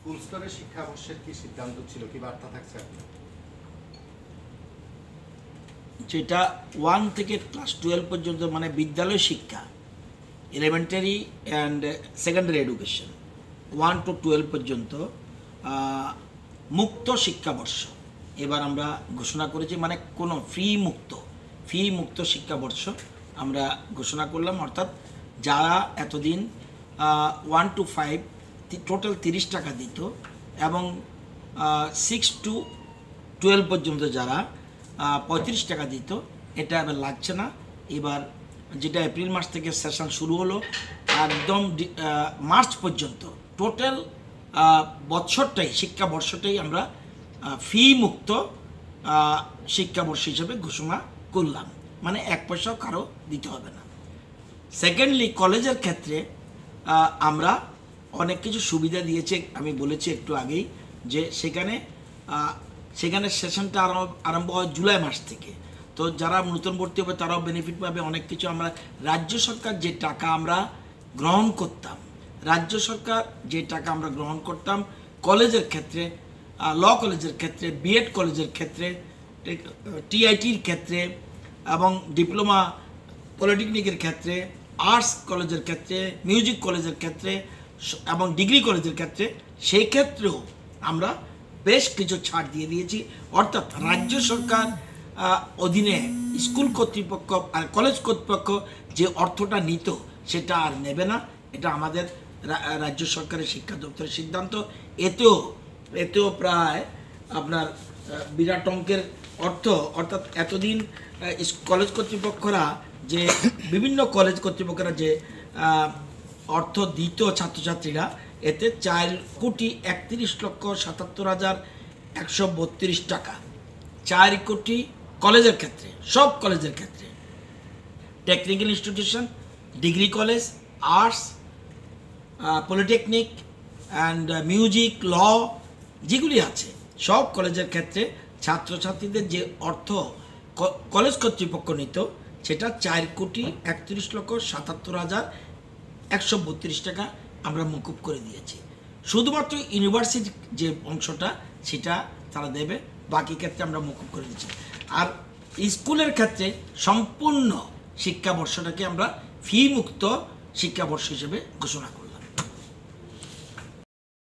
School স্তরের শিক্ষাবর্ষের কি সিদ্ধান্ত ছিল, কি বার্তা থাকছে আপনার? যেটা 1 থেকে ক্লাস 12 পর্যন্ত মানে বিদ্যালয় শিক্ষা, elementary and secondary education 1 to 12 পর্যন্ত মুক্ত শিক্ষাবর্ষ এবার আমরা ঘোষণা করেছি, মানে কোনো ফি মুক্ত শিক্ষাবর্ষ আমরা ঘোষণা করলাম। অর্থাৎ যারা এতদিন 1 to 5 টোটাল 30 টাকা দিত এবং 6 to 12 পর্যন্ত যারা 35 টাকা দিত, এটা এবার লাগছে না। এবার যেটা এপ্রিল মাস থেকে সেশন শুরু হলো একদম মার্চ পর্যন্ত টোটাল বছরটাই, শিক্ষাবর্ষটাই আমরা ফি মুক্ত শিক্ষাবর্ষ হিসেবে ঘোষণা করলাম, মানে 1 পয়সাও কারো দিতে হবে না। সেকেন্ডলি কলেজের ক্ষেত্রে আমরা অনেক কিছু সুবিধা দিয়েছে, আমি বলেছি একটু আগেই যে সেখানে সেশনটা আরম্ভ হয় জুলাই মাস থেকে। তো যারা নতুন ভর্তি হবে তারাও বেনিফিট পাবে। অনেক কিছু আমরা রাজ্য সরকার যে টাকা আমরা গ্রহণ করতাম কলেজের ক্ষেত্রে, ল কলেজের ক্ষেত্রে, বিএড কলেজের ক্ষেত্রে, টিআইটির ক্ষেত্রে এবং ডিপ্লোমা পলিটেকনিকের ক্ষেত্রে, আর্টস কলেজের ক্ষেত্রে, মিউজিক কলেজের ক্ষেত্রে এবং ডিগ্রি কলেজের ক্ষেত্রে, সেই ক্ষেত্রেও আমরা বেশ কিছু ছাড় দিয়ে দিয়েছি। অর্থাৎ রাজ্য সরকার অধীনে স্কুল কর্তৃপক্ষ আর কলেজ কর্তৃপক্ষ যে অর্থটা নিত সেটা আর নেবে না। এটা আমাদের রাজ্য সরকারের শিক্ষা দপ্তরের সিদ্ধান্ত। এতেও প্রায় আপনার বিরাট অঙ্কের অর্থ, অর্থাৎ এতদিন কলেজ কর্তৃপক্ষরা যে বিভিন্ন কলেজ কর্তৃপক্ষরা যে অর্থ দিত ছাত্রছাত্রীরা, এতে 4,31,77,132 টাকা, 4 কোটি কলেজের ক্ষেত্রে, সব কলেজের ক্ষেত্রে, technical institution, degree college, arts, polytechnic and music, law যেগুলি আছে সব কলেজের ক্ষেত্রে ছাত্রছাত্রীদের যে অর্থ কলেজ কর্তৃপক্ষ নিত সেটা 4,31,77,132 টাকা আমরা মকুব করে দিয়েছি। শুধুমাত্র ইউনিভার্সিটির যে অংশটা সেটা তারা দেবে, বাকি ক্ষেত্রে আমরা মকুব করে দিচ্ছি। আর স্কুলের ক্ষেত্রে সম্পূর্ণ শিক্ষাবর্ষটাকে আমরা ফি মুক্ত শিক্ষাবর্ষ হিসেবে ঘোষণা করি।